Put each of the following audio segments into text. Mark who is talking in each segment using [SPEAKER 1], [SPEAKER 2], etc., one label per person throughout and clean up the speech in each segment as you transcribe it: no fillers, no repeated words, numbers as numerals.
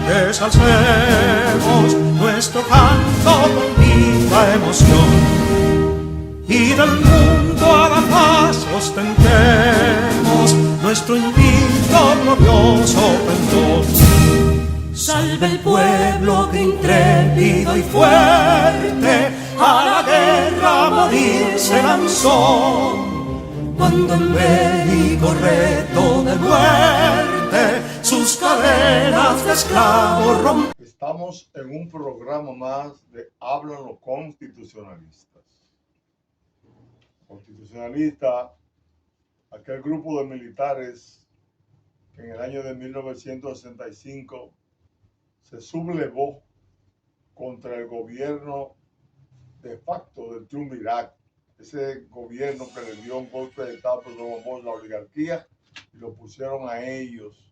[SPEAKER 1] Desalcemos nuestro canto con viva emoción y del mundo a la paz ostentemos nuestro invicto glorioso pendón. Salve el pueblo que intrépido y fuerte a la guerra a morir se lanzó, cuando el bélico reto de muerte sus cadenas de esclavos rompió.
[SPEAKER 2] Estamos en un programa más de Hablan los Constitucionalistas. Constitucionalista, aquel grupo de militares que en el año de 1965 se sublevó contra el gobierno de facto del triunvirato, ese gobierno que le dio un golpe de estado por la oligarquía y lo pusieron a ellos,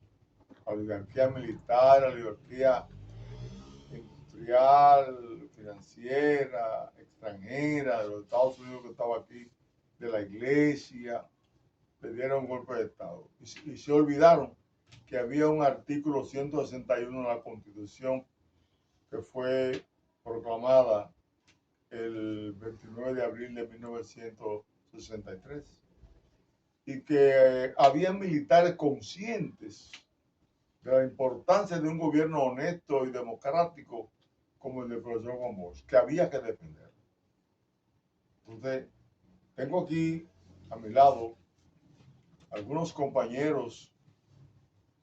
[SPEAKER 2] la oligarquía militar, la oligarquía industrial, financiera, extranjera, de los Estados Unidos que estaba aquí, de la iglesia, le dieron un golpe de estado y se olvidaron que había un artículo 161 de la Constitución que fue proclamada el 29 de abril de 1963 y que había militares conscientes de la importancia de un gobierno honesto y democrático como el del profesor Juan Bosch, que había que defender. Entonces, tengo aquí a mi lado algunos compañeros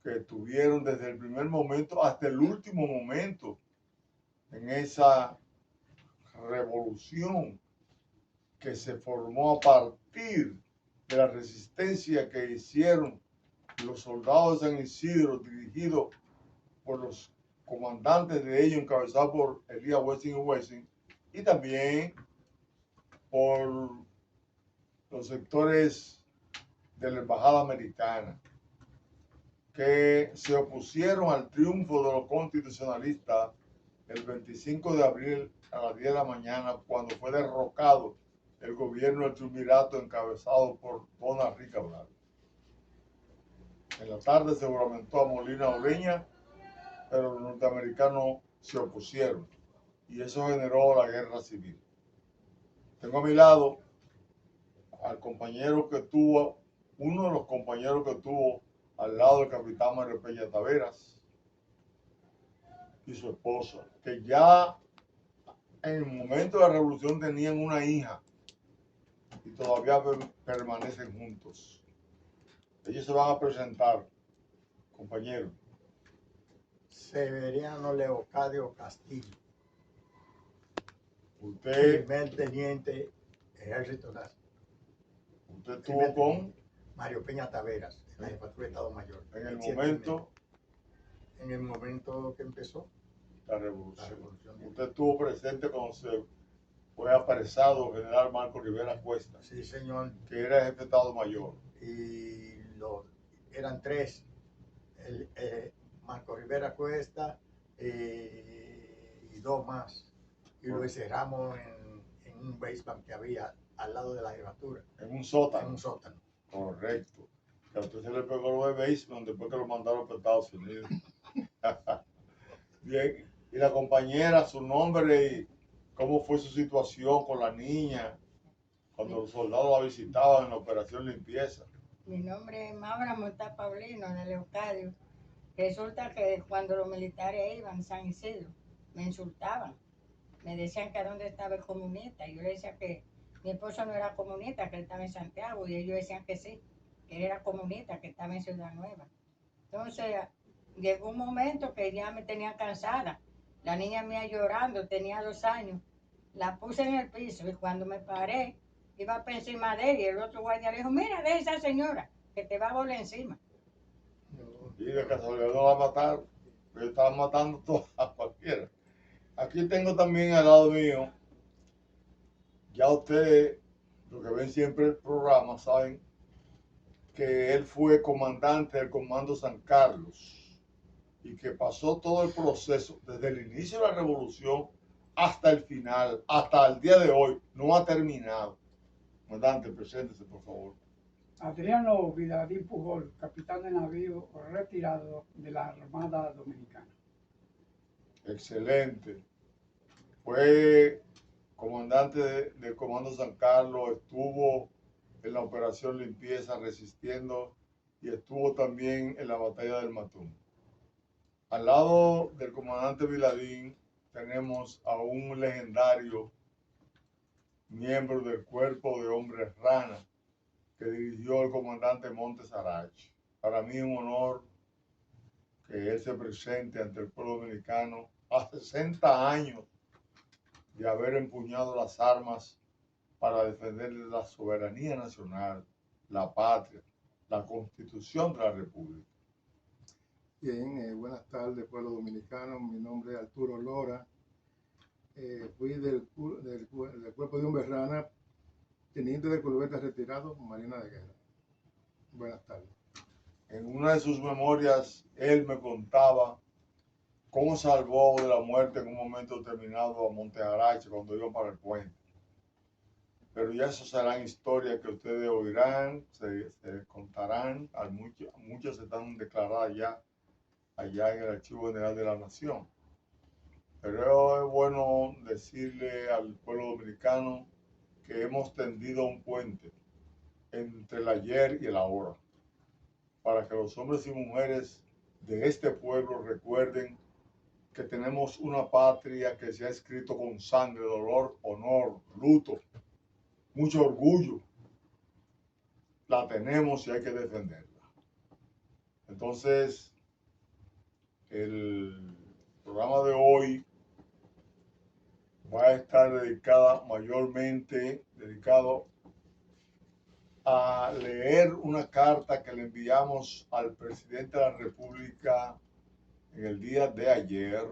[SPEAKER 2] que estuvieron desde el primer momento hasta el último momento en esa revolución que se formó a partir de la resistencia que hicieron los soldados de San Isidro, dirigidos por los comandantes de ellos, encabezados por Elías Wessing y también por los sectores de la embajada americana, que se opusieron al triunfo de los constitucionalistas el 25 de abril a las 10 de la mañana, cuando fue derrocado el gobierno del triunvirato encabezado por Don Enrique Cabral. En la tarde se juramentó a Molina Ureña, pero los norteamericanos se opusieron y eso generó la guerra civil. Tengo a mi lado al compañero que tuvo, uno de los compañeros que tuvo al lado del capitán Mario Peña Taveras y su esposa, que ya en el momento de la revolución tenían una hija y todavía permanecen juntos. Ellos se van a presentar, compañero.
[SPEAKER 3] Severiano Leocadio Castillo.
[SPEAKER 2] Usted,
[SPEAKER 3] Primer teniente Ejército Nacional.
[SPEAKER 2] usted estuvo con
[SPEAKER 3] Mario Peña Taveras, en la jefatura de Estado Mayor.
[SPEAKER 2] en el momento
[SPEAKER 3] que empezó
[SPEAKER 2] la revolución. Usted estuvo presente cuando se fue apresado el general Marco Rivera Cuesta.
[SPEAKER 3] Sí, señor.
[SPEAKER 2] Que era jefe de Estado Mayor.
[SPEAKER 3] Y eran tres. Marco Rivera Cuesta y dos más. Y lo encerramos en un basement que había al lado de la jefatura.
[SPEAKER 2] En un sótano.
[SPEAKER 3] En un sótano.
[SPEAKER 2] Correcto. Que a usted se le pegó lo de basement después que lo mandaron para Estados Unidos. Bien. Y la compañera, su nombre y cómo fue su situación con la niña cuando los soldados la visitaban en la operación limpieza.
[SPEAKER 4] Mi nombre es Maura Monta Paulino, de Leocadio. Resulta que cuando los militares iban a San Isidro, me insultaban. Me decían que a dónde estaba el comunista. Y yo le decía que mi esposo no era comunista, que él estaba en Santiago. Y ellos decían que sí, que él era comunista, que estaba en Ciudad Nueva. Entonces, llegó un momento que ya me tenía cansada. La niña mía llorando, tenía 2 años. La puse en el piso y cuando me paré, iba por encima de ella y el otro guardia le dijo, mira, de esa señora, que te va a volar encima.
[SPEAKER 2] Y de casualidad no la mataron, pero estaban matando todos a cualquiera. Aquí tengo también al lado mío, ya ustedes, los que ven siempre el programa, saben que él fue comandante del Comando San Carlos y que pasó todo el proceso desde el inicio de la revolución hasta el final, hasta el día de hoy, no ha terminado. Comandante, preséntese, por favor.
[SPEAKER 5] Adriano Vidalín Pujol, capitán de navío retirado de la Armada Dominicana.
[SPEAKER 2] Excelente. Fue comandante del Comando San Carlos, estuvo en la operación Limpieza resistiendo y estuvo también en la batalla del Matún. Al lado del comandante Viladín tenemos a un legendario miembro del Cuerpo de Hombres Rana que dirigió el comandante Montes Arach. Para mí es un honor que él se presente ante el pueblo dominicano a 60 años de haber empuñado las armas para defender la soberanía nacional, la patria, la constitución de la República.
[SPEAKER 5] Bien, buenas tardes, pueblo dominicano. Mi nombre es Arturo Lora. Fui del Cuerpo de Hombres Rana, teniente de corbeta retirado, Marina de Guerra. Buenas tardes.
[SPEAKER 2] En una de sus memorias, él me contaba cómo salvó de la muerte en un momento determinado a Montes Arach cuando iban para el puente. Pero ya eso serán historias que ustedes oirán, se contarán, muchas están declaradas ya allá en el Archivo General de la Nación. Pero es bueno decirle al pueblo dominicano que hemos tendido un puente entre el ayer y el ahora, para que los hombres y mujeres de este pueblo recuerden que tenemos una patria que se ha escrito con sangre, dolor, honor, luto, mucho orgullo. La tenemos y hay que defenderla. Entonces, el programa de hoy va a estar mayormente dedicado a leer una carta que le enviamos al presidente de la República en el día de ayer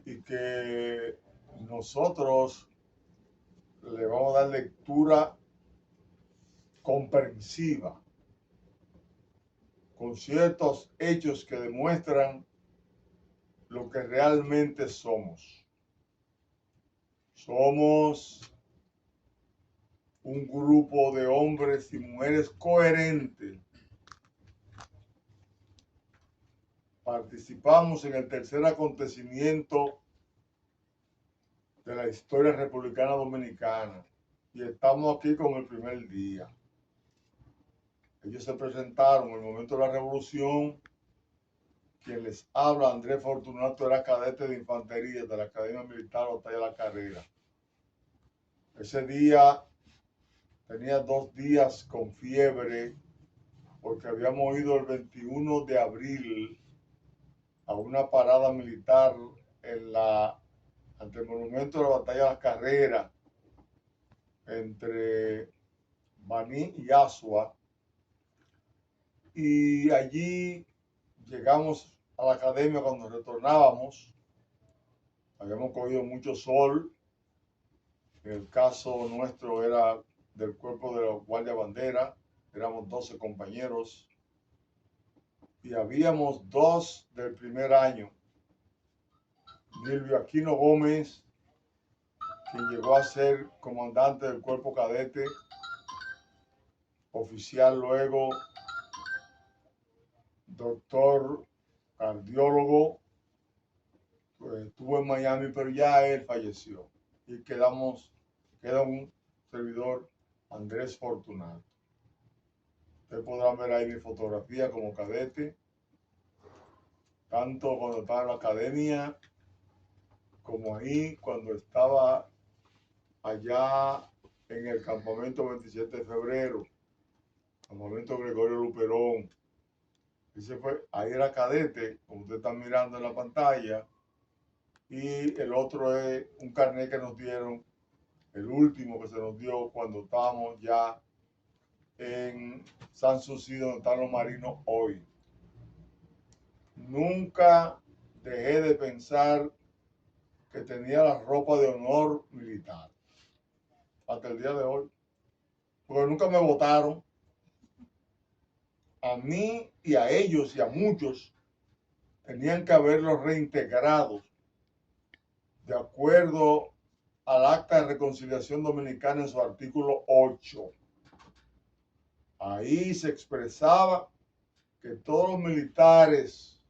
[SPEAKER 2] y que nosotros le vamos a dar lectura comprensiva con ciertos hechos que demuestran lo que realmente somos. Somos un grupo de hombres y mujeres coherentes. Participamos en el tercer acontecimiento de la historia republicana dominicana y estamos aquí con el primer día. Ellos se presentaron en el momento de la revolución. Quien les habla, Andrés Fortunato, era cadete de infantería de la Academia Militar Batalla de la Carrera. Ese día tenía 2 días con fiebre porque habíamos ido el 21 de abril a una parada militar ante el monumento de la Batalla de la Carrera entre Baní y Asua, y allí llegamos a la academia. Cuando retornábamos habíamos cogido mucho sol. En el caso nuestro era del cuerpo de la Guardia Bandera, éramos 12 compañeros y habíamos 2 del primer año. Milvio Aquino Gómez, quien llegó a ser comandante del cuerpo cadete, oficial luego, doctor cardiólogo, pues, estuvo en Miami, pero ya él falleció y queda un servidor, Andrés Fortunato. Ustedes podrán ver ahí mi fotografía como cadete, tanto cuando estaba en la academia como ahí cuando estaba allá en el campamento 27 de febrero, campamento Gregorio Luperón. Ahí era cadete, como ustedes están mirando en la pantalla, y el otro es un carnet que nos dieron, el último que se nos dio cuando estábamos ya en Sanssouci, donde están los marinos hoy. Nunca dejé de pensar que tenía la ropa de honor militar, hasta el día de hoy, porque nunca me votaron. A mí y a ellos y a muchos tenían que haberlos reintegrado de acuerdo al Acta de Reconciliación Dominicana en su artículo 8. Ahí se expresaba que todos los militares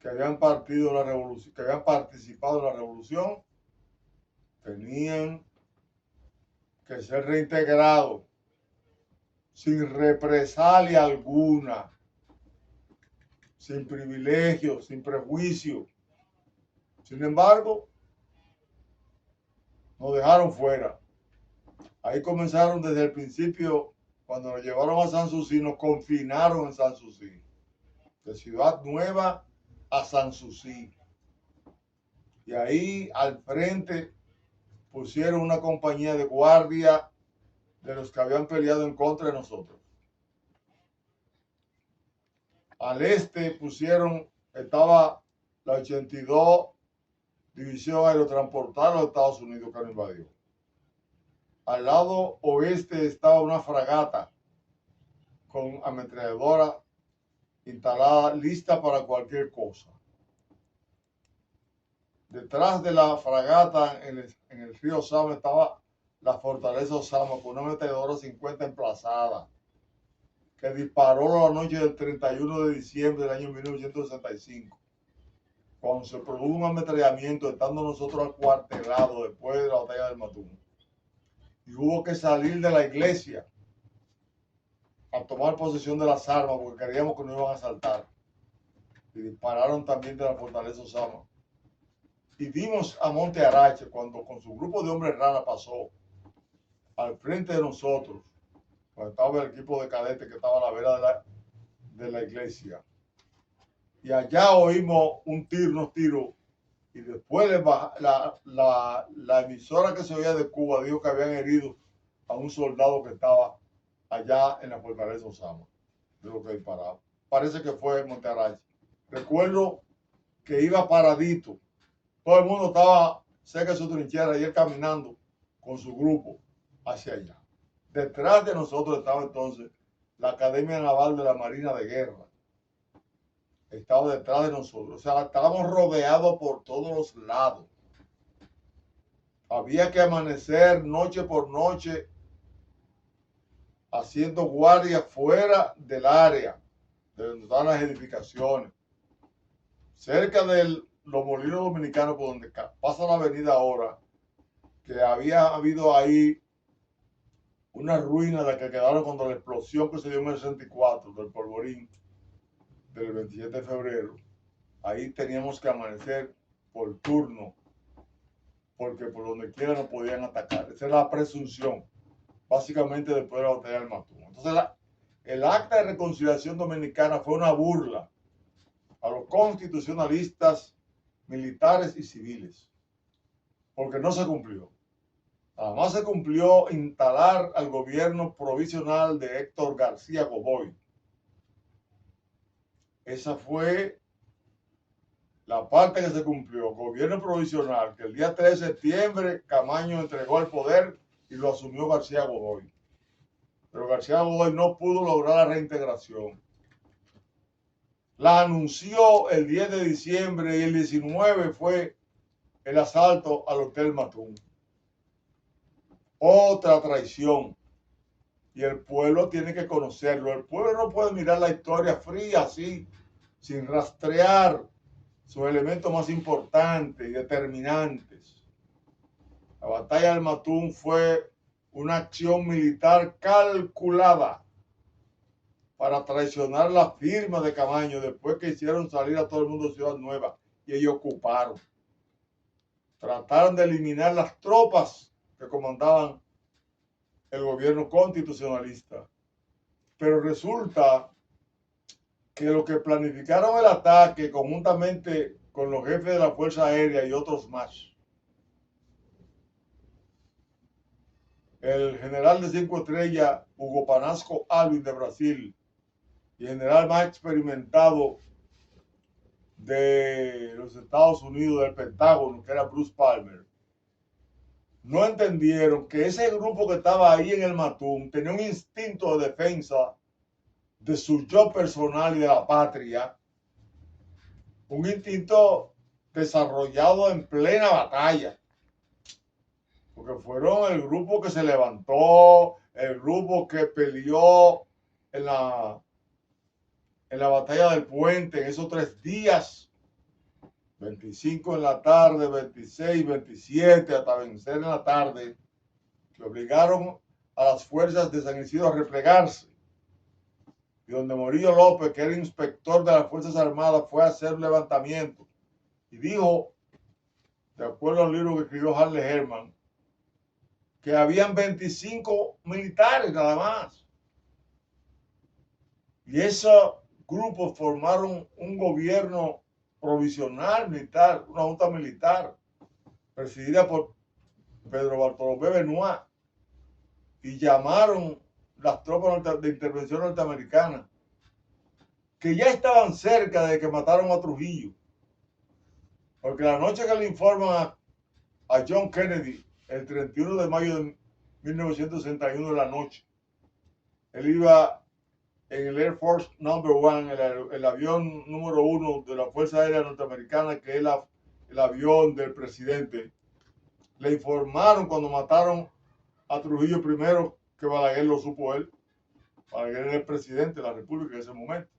[SPEAKER 2] que habían partido la revolución, que habían participado en la revolución, tenían que ser reintegrados sin represalia alguna, sin privilegios, sin prejuicio. Sin embargo, nos dejaron fuera. Ahí comenzaron desde el principio, cuando nos llevaron a Sanssouci, nos confinaron en Sanssouci, de Ciudad Nueva a Sanssouci. Y ahí al frente pusieron una compañía de guardia de los que habían peleado en contra de nosotros. Al este estaba la 82 División Aerotransportada de los Estados Unidos, que nos invadió. Al lado oeste estaba una fragata con ametralladora instalada, lista para cualquier cosa. Detrás de la fragata, en el río Sama, estaba la fortaleza Osama con una ametralladora 50 emplazada, que disparó la noche del 31 de diciembre del año 1965, cuando se produjo un ametrallamiento, estando nosotros acuartelados después de la batalla del Matún. Y hubo que salir de la iglesia a tomar posesión de las armas porque creíamos que nos iban a asaltar. Y dispararon también de la fortaleza Osama. Y vimos a Monte Arache cuando con su grupo de hombres rana pasó al frente de nosotros, cuando estaba el equipo de cadetes que estaba a la vera de la iglesia. Y allá oímos unos tiros, y después la emisora que se oía de Cuba dijo que habían herido a un soldado que estaba allá en la fortaleza Osama, de lo que disparaba. Parece que fue Monte Arache. Recuerdo que iba paradito, todo el mundo estaba cerca de su trinchera y él caminando con su grupo hacia allá. Detrás de nosotros estaba entonces la Academia Naval de la Marina de Guerra. Estaba detrás de nosotros. O sea, estábamos rodeados por todos los lados. Había que amanecer noche por noche haciendo guardia fuera del área de donde estaban las edificaciones, cerca de los molinos dominicanos, por donde pasa la avenida ahora, que había habido ahí una ruina de la que quedaron cuando la explosión que se dio en el 64 del polvorín del 27 de febrero. Ahí teníamos que amanecer por turno, porque por donde quiera nos podían atacar. Esa es la presunción, básicamente después de la batalla del Matún. Entonces, el acta de reconciliación dominicana fue una burla a los constitucionalistas militares y civiles, porque no se cumplió. Además se cumplió instalar al gobierno provisional de Héctor García Godoy. Esa fue la parte que se cumplió. Gobierno provisional, que el día 3 de septiembre Camaño entregó el poder y lo asumió García Godoy. Pero García Godoy no pudo lograr la reintegración. La anunció el 10 de diciembre y el 19 fue el asalto al Hotel Matún. Otra traición. Y el pueblo tiene que conocerlo. El pueblo no puede mirar la historia fría así, sin rastrear sus elementos más importantes y determinantes. La batalla del Matún fue una acción militar calculada para traicionar la firma de Camaño después que hicieron salir a todo el mundo de Ciudad Nueva y ellos ocuparon. Trataron de eliminar las tropas que comandaban el gobierno constitucionalista. Pero resulta que los que planificaron el ataque conjuntamente con los jefes de la Fuerza Aérea y otros más, el general de 5 estrellas Hugo Panasco Alvin de Brasil y el general más experimentado de los Estados Unidos, del Pentágono, que era Bruce Palmer, no entendieron que ese grupo que estaba ahí en el Matún tenía un instinto de defensa de su yo personal y de la patria, un instinto desarrollado en plena batalla, porque fueron el grupo que se levantó, el grupo que peleó en la batalla del Puente en esos 3 días 25 en la tarde, 26, 27, hasta vencer en la tarde, que obligaron a las fuerzas de San Isidro a replegarse. Y donde Morillo López, que era inspector de las Fuerzas Armadas, fue a hacer un levantamiento y dijo, de acuerdo al libro que escribió Harley Herman, que habían 25 militares nada más. Y esos grupos formaron un gobierno provisional militar, una junta militar, presidida por Pedro Bartolomé Benoit, y llamaron las tropas de intervención norteamericana, que ya estaban cerca de que mataron a Trujillo. Porque la noche que le informan a John Kennedy, el 31 de mayo de 1961 de la noche, él iba en el Air Force Number One, el avión número 1 de la Fuerza Aérea Norteamericana, que es el avión del presidente. Le informaron cuando mataron a Trujillo primero, que Balaguer lo supo él. Balaguer era el presidente de la República en ese momento.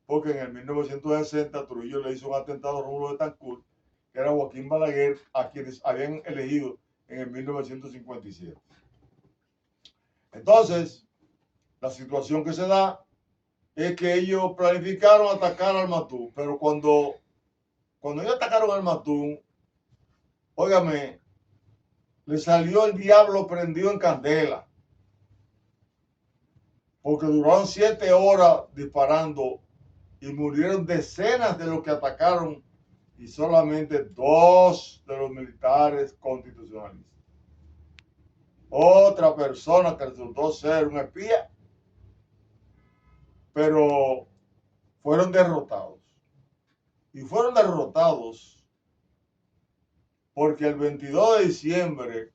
[SPEAKER 2] Porque en el 1960 Trujillo le hizo un atentado a Rómulo Betancourt, que era Joaquín Balaguer, a quienes habían elegido en el 1957. Entonces, la situación que se da es que ellos planificaron atacar al Matún, pero cuando ellos atacaron al Matún, óigame, le salió el diablo prendido en candela, porque duraron 7 horas disparando y murieron decenas de los que atacaron y solamente 2 de los militares constitucionalistas. Otra persona que resultó ser un espía, pero fueron derrotados. Y fueron derrotados porque el 22 de diciembre,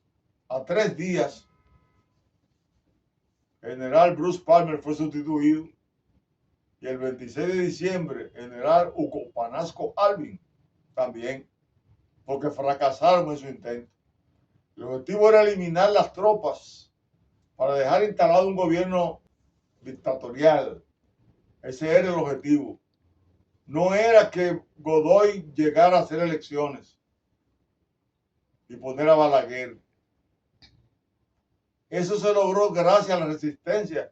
[SPEAKER 2] a 3 días, general Bruce Palmer fue sustituido, y el 26 de diciembre, general Hugo Panasco Alvin también, porque fracasaron en su intento. El objetivo era eliminar las tropas para dejar instalado un gobierno dictatorial. Ese era el objetivo. No era que Godoy llegara a hacer elecciones y poner a Balaguer. Eso se logró gracias a la resistencia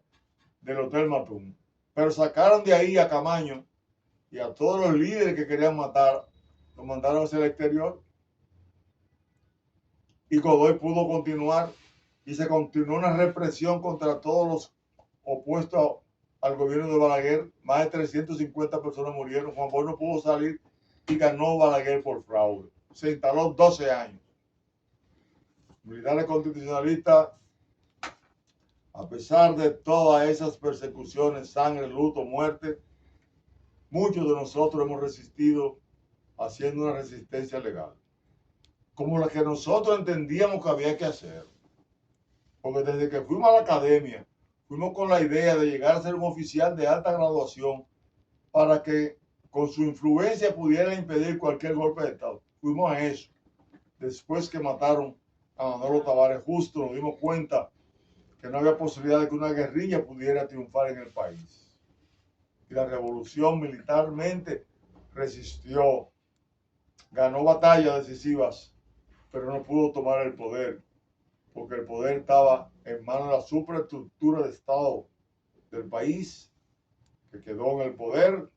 [SPEAKER 2] del Hotel Matún. Pero sacaron de ahí a Camaño y a todos los líderes que querían matar, los mandaron hacia el exterior. Y Godoy pudo continuar y se continuó una represión contra todos los opuestos al gobierno de Balaguer. Más de 350 personas murieron. Juan Bosch no pudo salir y ganó Balaguer por fraude. Se instaló 12 años. Militares constitucionalistas, a pesar de todas esas persecuciones, sangre, luto, muerte, muchos de nosotros hemos resistido haciendo una resistencia legal, como la que nosotros entendíamos que había que hacer. Porque desde que fuimos a la academia, fuimos con la idea de llegar a ser un oficial de alta graduación para que con su influencia pudiera impedir cualquier golpe de Estado. Fuimos a eso. Después que mataron a Manolo Tavares Justo, nos dimos cuenta que no había posibilidad de que una guerrilla pudiera triunfar en el país. Y la revolución militarmente resistió, ganó batallas decisivas, pero no pudo tomar el poder, porque el poder estaba en manos de la superestructura de Estado del país, que quedó en el poder,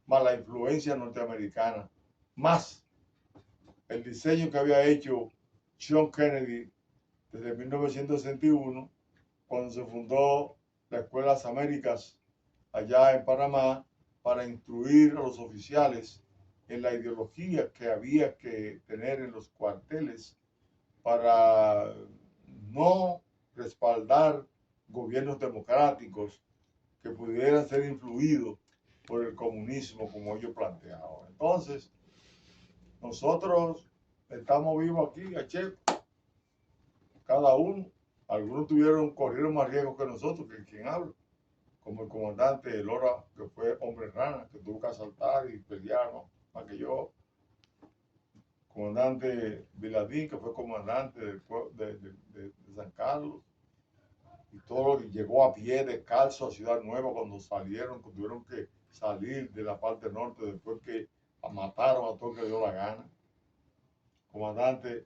[SPEAKER 2] más la influencia norteamericana, más el diseño que había hecho John Kennedy desde 1961, cuando se fundó la Escuela de las Américas allá en Panamá, para instruir a los oficiales en la ideología que había que tener en los cuarteles para no respaldar gobiernos democráticos que pudieran ser influidos por el comunismo, como ellos planteaban. Entonces, nosotros estamos vivos aquí, Che, cada uno. Algunos corrieron más riesgos que nosotros, que quien habla, como el comandante Lora, que fue hombre rana, que tuvo que asaltar y pelear más que yo. Comandante Viladín, que fue comandante de San Carlos, y todo lo que llegó a pie descalzo a Ciudad Nueva cuando tuvieron que salir de la parte norte después que mataron a todo el que dio la gana. Comandante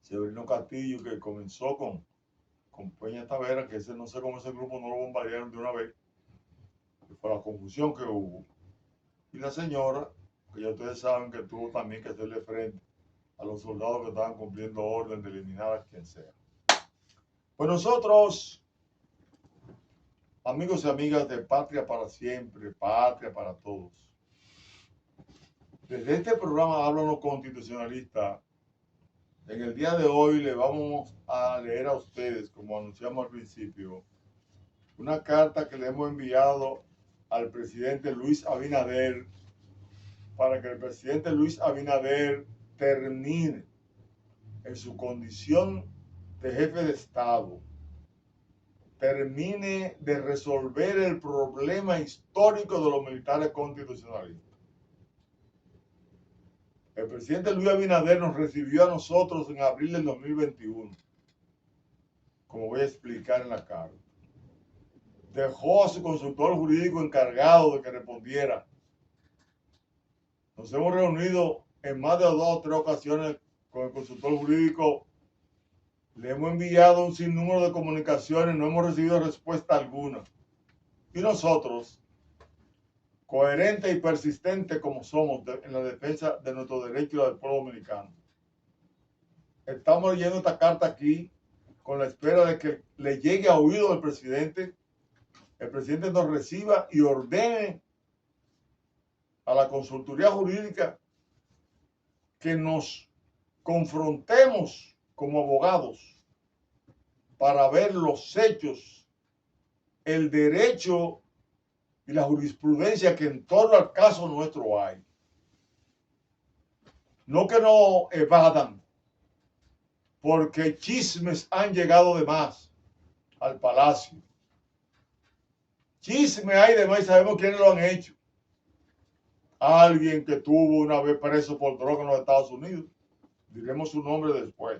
[SPEAKER 2] Severino Castillo, que comenzó con Peña Tavera, que ese no sé cómo ese grupo no lo bombardearon de una vez, que fue la confusión que hubo. Y la señora, que ya ustedes saben que tuvo también que hacerle frente a los soldados que estaban cumpliendo orden de eliminar a quien sea. Pues nosotros, amigos y amigas de Patria para Siempre, Patria para Todos, desde este programa Háblanos Constitucionalista, en el día de hoy le vamos a leer a ustedes, como anunciamos al principio, una carta que le hemos enviado al presidente Luis Abinader para que el presidente Luis Abinader termine en su condición de jefe de Estado, termine de resolver el problema histórico de los militares constitucionalistas. El presidente Luis Abinader nos recibió a nosotros en abril del 2021, como voy a explicar en la carta. Dejó a su consultor jurídico encargado de que respondiera. Nos hemos reunido en más de 2 o 3 ocasiones con el consultor jurídico. Le hemos enviado un sinnúmero de comunicaciones, no hemos recibido respuesta alguna. Y nosotros, coherente y persistente como somos en la defensa de nuestro derecho y la del pueblo dominicano, estamos leyendo esta carta aquí con la espera de que le llegue a oído del presidente, el presidente nos reciba y ordene a la consultoría jurídica que nos confrontemos como abogados para ver los hechos, el derecho y la jurisprudencia que en torno al caso nuestro hay. No que no evadan, porque chismes han llegado de más al palacio. Chisme hay de más y sabemos quiénes lo han hecho. Alguien que estuvo una vez preso por droga en los Estados Unidos, diremos su nombre después,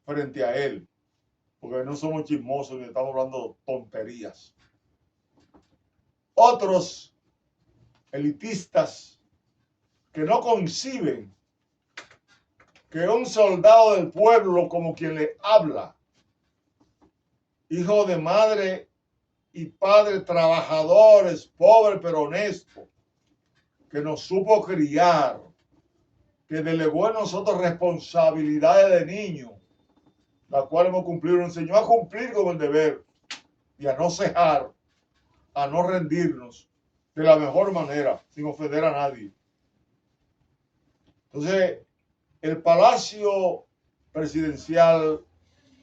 [SPEAKER 2] frente a él, porque no somos chismosos ni estamos hablando tonterías. Otros elitistas que no conciben que un soldado del pueblo como quien le habla, hijo de madre y padre trabajadores, pobre pero honesto, que nos supo criar, que delegó en nosotros responsabilidades de niños, la cual hemos cumplido, nos enseñó a cumplir con el deber y a no cejar, a no rendirnos de la mejor manera, sin ofender a nadie. Entonces, el Palacio Presidencial,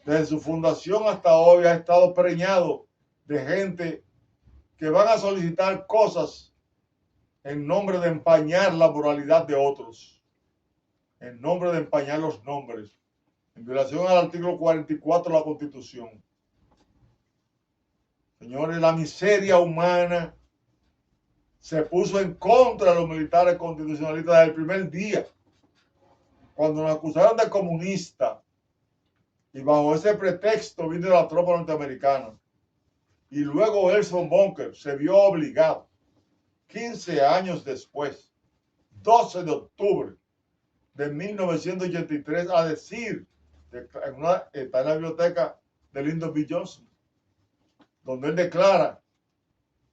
[SPEAKER 2] desde su fundación hasta hoy, ha estado preñado de gente que van a solicitar cosas en nombre de empañar la moralidad de otros, en nombre de empañar los nombres, en violación al artículo 44 de la Constitución. Señores, la miseria humana se puso en contra de los militares constitucionalistas desde el primer día, cuando nos acusaron de comunistas y bajo ese pretexto vino la tropa norteamericana. Y luego Elson Bunker se vio obligado, 15 años después, 12 de octubre de 1983, a decir, está en la biblioteca de Lyndon B. Johnson, donde él declara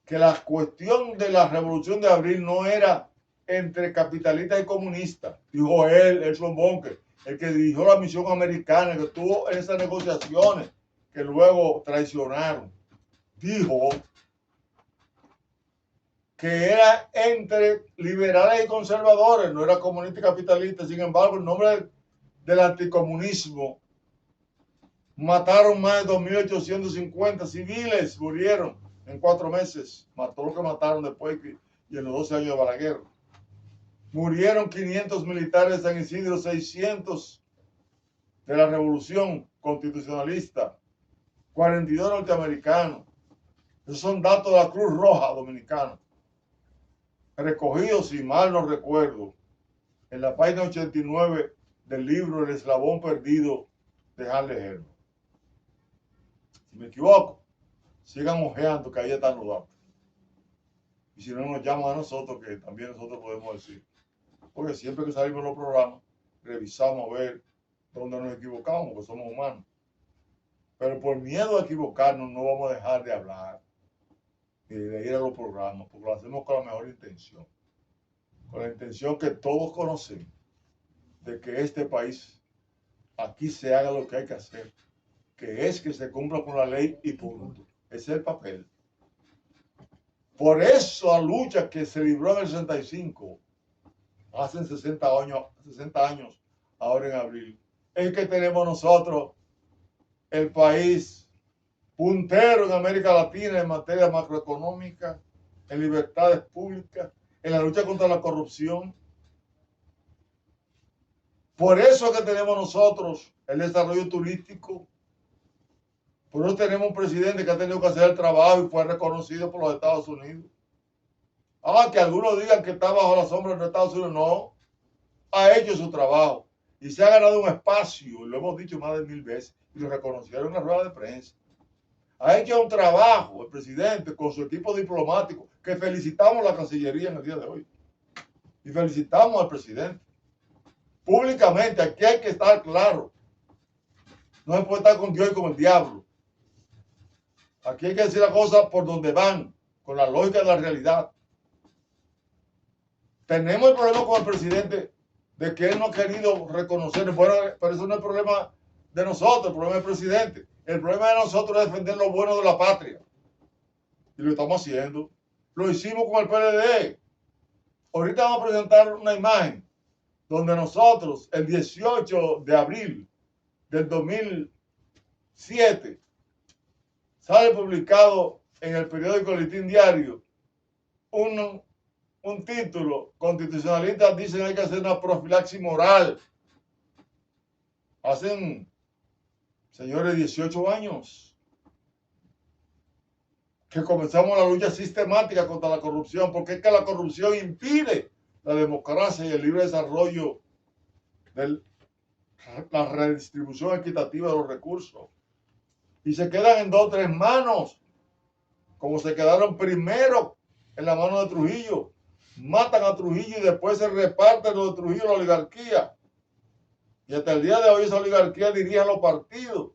[SPEAKER 2] que la cuestión de la Revolución de Abril no era entre capitalistas y comunistas, dijo él, Elson Bunker, el que dirigió la misión americana, que estuvo en esas negociaciones que luego traicionaron. Dijo que era entre liberales y conservadores, no era comunista y capitalista. Sin embargo, en nombre del anticomunismo, mataron más de 2.850 civiles, murieron en 4 meses. Mató lo que mataron después y en los 12 años de Balaguer. Murieron 500 militares de San Isidro, 600 de la Revolución Constitucionalista, 42 norteamericanos. Esos son datos de la Cruz Roja Dominicana, recogidos, si mal no recuerdo, en la página 89 del libro El Eslabón Perdido de Harley Herman. Si me equivoco, sigan ojeando que ahí están los datos. Y si no nos llaman a nosotros, que también nosotros podemos decir. Porque siempre que salimos de los programas, revisamos a ver dónde nos equivocamos, porque somos humanos. Pero por miedo a equivocarnos, no vamos a dejar de hablar y de ir a los programas, porque lo hacemos con la mejor intención. Con la intención que todos conocemos, de que este país, aquí se haga lo que hay que hacer, que es que se cumpla con la ley y punto. Ese es el papel. Por eso la lucha que se libró en el 65, hace 60 años, ahora en abril, es que tenemos nosotros el país puntero en América Latina en materia macroeconómica, en libertades públicas, en la lucha contra la corrupción. Por eso es que tenemos nosotros el desarrollo turístico. Por eso tenemos un presidente que ha tenido que hacer el trabajo y fue reconocido por los Estados Unidos. Que algunos digan que está bajo la sombra de los Estados Unidos, no. Ha hecho su trabajo y se ha ganado un espacio, y lo hemos dicho más de 1000 veces, y lo reconocieron en la rueda de prensa. Ha hecho un trabajo el presidente con su equipo diplomático, que felicitamos a la Cancillería en el día de hoy. Y felicitamos al presidente. Públicamente, aquí hay que estar claro. No se puede estar con Dios y con el diablo. Aquí hay que decir las cosas por donde van, con la lógica de la realidad. Tenemos el problema con el presidente de que él no ha querido reconocer, bueno, pero eso no es el problema de nosotros, el problema del presidente. El problema de nosotros es defender lo bueno de la patria. Y lo estamos haciendo. Lo hicimos con el PLD. Ahorita vamos a presentar una imagen donde nosotros, el 18 de abril del 2007, sale publicado en el periódico Listín Diario un título: constitucionalistas dicen que hay que hacer una profilaxis moral. Hacen, señores, 18 años que comenzamos la lucha sistemática contra la corrupción, porque es que la corrupción impide la democracia y el libre desarrollo de la redistribución equitativa de los recursos. Y se quedan en 2 o 3 manos, como se quedaron primero en la mano de Trujillo. Matan a Trujillo y después se reparten lo de Trujillo a la oligarquía. Y hasta el día de hoy esa oligarquía dirige a los partidos.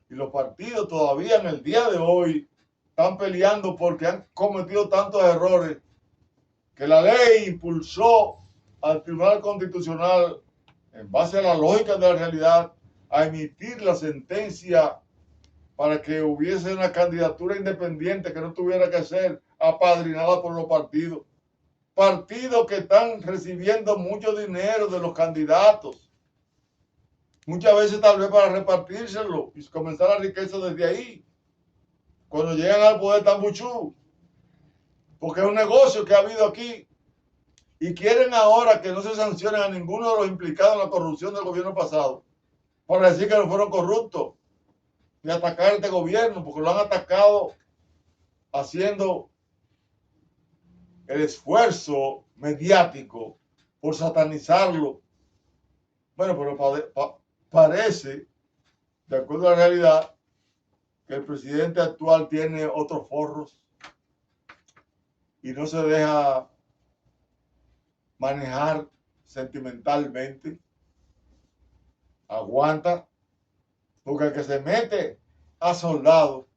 [SPEAKER 2] Y los partidos todavía en el día de hoy están peleando porque han cometido tantos errores que la ley impulsó al Tribunal Constitucional, en base a la lógica de la realidad, a emitir la sentencia para que hubiese una candidatura independiente que no tuviera que ser apadrinada por los partidos. Partidos que están recibiendo mucho dinero de los candidatos. Muchas veces tal vez para repartírselo y comenzar la riqueza desde ahí. Cuando llegan al poder tan buchú. Porque es un negocio que ha habido aquí. Y quieren ahora que no se sancionen a ninguno de los implicados en la corrupción del gobierno pasado. Por decir que no fueron corruptos. Y atacar a este gobierno, porque lo han atacado haciendo el esfuerzo mediático por satanizarlo. Bueno, pero parece, de acuerdo a la realidad, que el presidente actual tiene otros forros y no se deja manejar sentimentalmente. Aguanta, porque el que se mete a soldado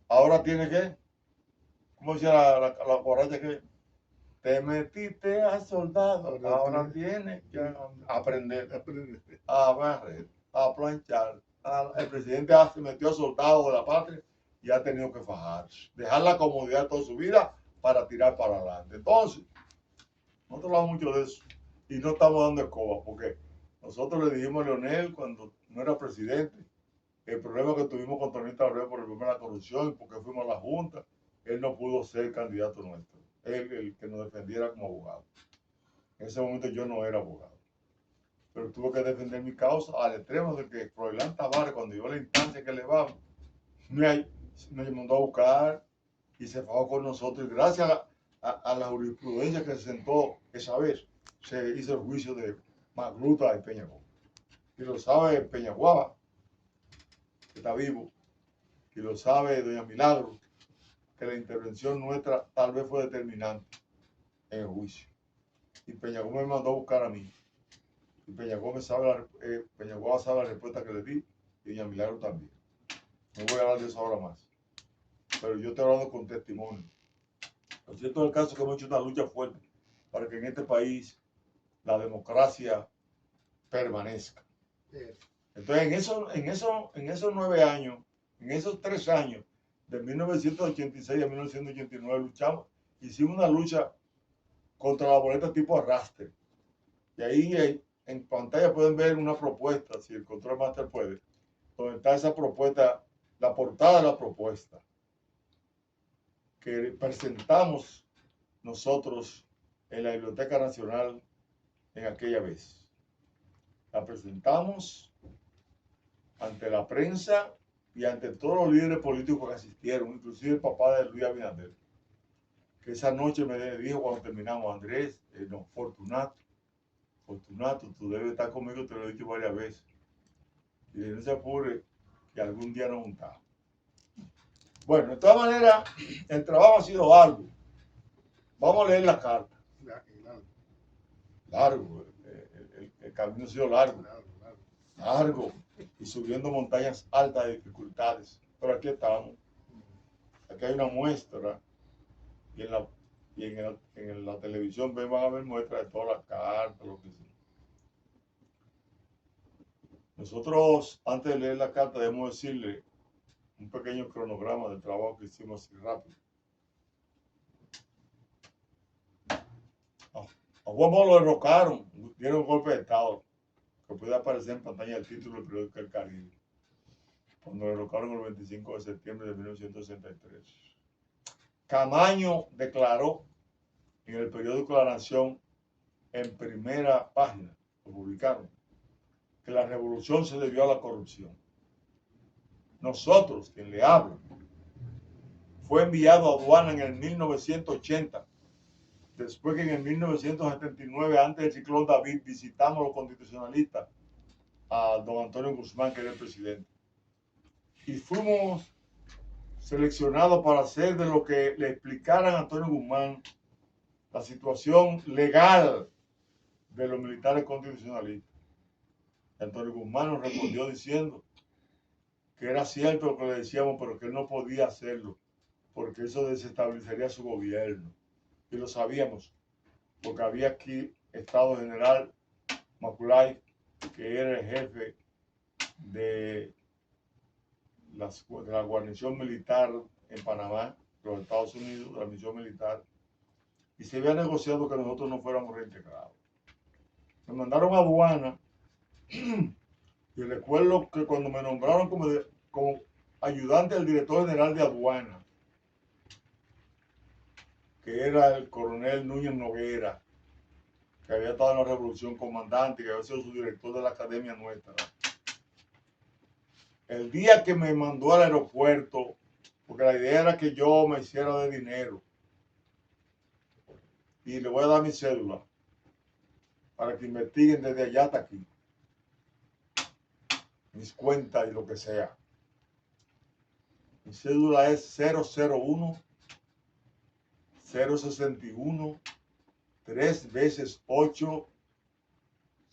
[SPEAKER 2] ahora tiene que, ¿cómo decía la borracha que te metiste a soldado? Ahora tienes que aprender a barrer, a planchar. El presidente se metió a soldado de la patria y ha tenido que fajar, dejar la comodidad toda su vida para tirar para adelante. Entonces, nosotros hablamos mucho de eso y no estamos dando escoba, porque nosotros le dijimos a Leonel cuando no era presidente el problema que tuvimos con Tonita Abreu por el problema de la corrupción y porque fuimos a la Junta. Él no pudo ser candidato nuestro, él el que nos defendiera como abogado. En ese momento yo no era abogado, pero tuve que defender mi causa al extremo de que Froilán Tavares, cuando llegó la instancia que le vamos, me mandó a buscar y se fajó con nosotros, y gracias a la jurisprudencia que se sentó esa vez, se hizo el juicio de Magluta y Peñaguaba. Y lo sabe Peñaguaba, que está vivo, y lo sabe doña Milagro, que la intervención nuestra tal vez fue determinante en el juicio. Y Peña Gómez me mandó a buscar a mí. Y Peña Gómez sabe la respuesta que le di, y doña Milagro también. No voy a hablar de eso ahora más. Pero yo estoy hablando con testimonio. Lo cierto del caso es que hemos hecho una lucha fuerte para que en este país la democracia permanezca. Entonces, en esos 9 años, en esos 3 años, de 1986 a 1989, luchamos, hicimos una lucha contra la boleta tipo arrastre. Y ahí en pantalla pueden ver una propuesta, si el Control Master puede, donde está esa propuesta, la portada de la propuesta que presentamos nosotros en la Biblioteca Nacional en aquella vez. La presentamos ante la prensa y ante todos los líderes políticos que asistieron, inclusive el papá de Luis Abinader, que esa noche me dijo cuando terminamos: Andrés, no, Fortunato, tú debes estar conmigo, te lo he dicho varias veces. Y no se apure, que algún día nos juntamos. Bueno, de todas maneras, el trabajo ha sido largo. Vamos a leer la carta. Largo. El camino ha sido largo. Largo. Y subiendo montañas altas de dificultades. Pero aquí estamos. Aquí hay una muestra. Y en la televisión van a ver muestras de todas las cartas, lo que sea. Nosotros, antes de leer la carta, debemos decirle un pequeño cronograma del trabajo que hicimos así rápido. A Juan Pablo lo derrocaron, dieron un golpe de Estado, que puede aparecer en pantalla el título del periódico El Caribe, cuando lo derrocaron el 25 de septiembre de 1963. Camaño declaró en el periódico La Nación, en primera página, lo publicaron, que la revolución se debió a la corrupción. Nosotros, quien le habla, fue enviado a aduana en el 1980, después que en el 1979, antes del ciclón David, visitamos los constitucionalistas a don Antonio Guzmán, que era el presidente. Y fuimos seleccionados para hacer de lo que le explicaran a Antonio Guzmán la situación legal de los militares constitucionalistas. Antonio Guzmán nos respondió diciendo que era cierto lo que le decíamos, pero que él no podía hacerlo, porque eso desestabilizaría su gobierno. Y lo sabíamos, porque había aquí Estado General Maculay, que era el jefe de la guarnición militar en Panamá, los Estados Unidos, la misión militar, y se había negociado que nosotros no fuéramos reintegrados. Me mandaron a aduana. Y recuerdo que cuando me nombraron como ayudante del director general de aduana, que era el coronel Núñez Noguera, que había estado en la revolución, comandante, que había sido su director de la academia nuestra. El día que me mandó al aeropuerto, porque la idea era que yo me hiciera de dinero, y le voy a dar mi cédula para que investiguen desde allá hasta aquí mis cuentas y lo que sea. Mi cédula es 001 061 3 veces 8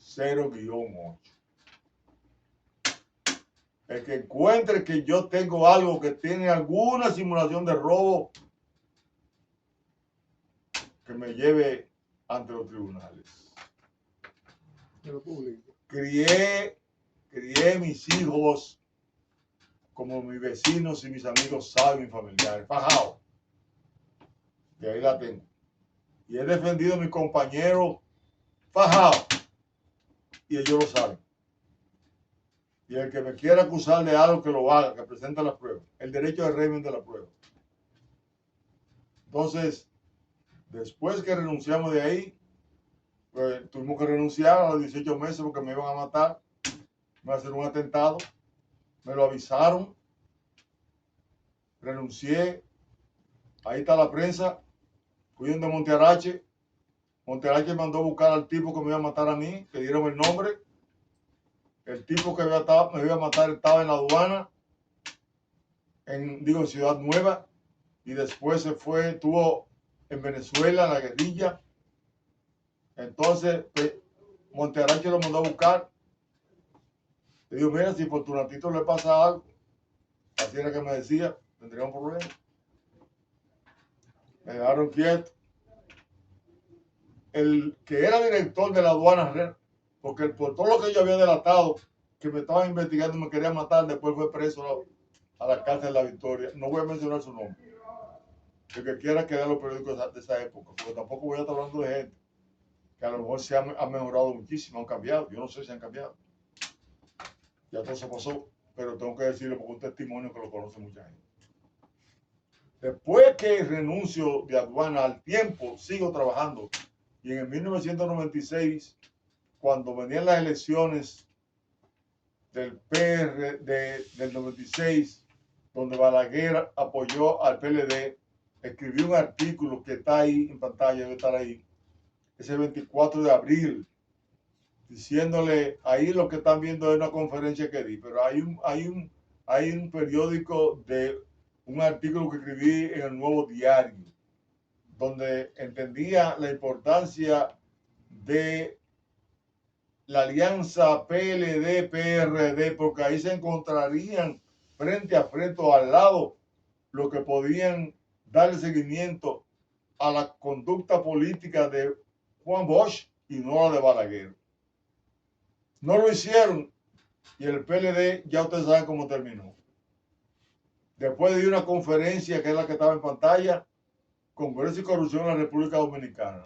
[SPEAKER 2] 0-8. El que encuentre que yo tengo algo que tiene alguna simulación de robo, que me lleve ante los tribunales. Crié mis hijos como mis vecinos y mis amigos saben, mis familiares, fajado. Y ahí la tengo. Y he defendido a mis compañeros fajado. Y ellos lo saben. Y el que me quiera acusar de algo, que lo haga, que presente las pruebas. El derecho de régimen de la prueba. Entonces, después que renunciamos de ahí, pues tuvimos que renunciar a los 18 meses porque me iban a matar. Me iban a hacer un atentado. Me lo avisaron. Renuncié. Ahí está la prensa. Fui donde Montearache. Montearache mandó a buscar al tipo que me iba a matar a mí, que dieron el nombre. El tipo que me iba a matar estaba en la aduana, en Ciudad Nueva, y después se fue, estuvo en Venezuela, la guerrilla. Entonces, Montearache lo mandó a buscar. Le dijo, mira, si Fortunatito le pasa algo, así era que me decía, tendría un problema. Me dejaron quieto. El que era director de la aduana, porque por todo lo que yo había delatado, que me estaban investigando y me querían matar, después fue preso a la cárcel de La Victoria. No voy a mencionar su nombre. El que quiera que lea los periódicos de esa época, porque tampoco voy a estar hablando de gente que a lo mejor se ha mejorado muchísimo, han cambiado. Yo no sé si han cambiado. Ya todo se pasó, pero tengo que decirlo porque es un testimonio que lo conoce mucha gente. Después que renuncio de aduana, al tiempo sigo trabajando. Y en el 1996, cuando venían las elecciones del del 96, donde Balaguer apoyó al PLD, escribí un artículo que está ahí en pantalla, debe estar ahí, ese 24 de abril, diciéndole, ahí lo que están viendo es una conferencia que di, pero hay un periódico de un artículo que escribí en el Nuevo Diario, donde entendía la importancia de la alianza PLD-PRD, porque ahí se encontrarían frente a frente o al lado lo que podían darle seguimiento a la conducta política de Juan Bosch y no la de Balaguer. No lo hicieron y el PLD ya ustedes saben cómo terminó. Después de una conferencia que es la que estaba en pantalla, Congreso y Corrupción en la República Dominicana,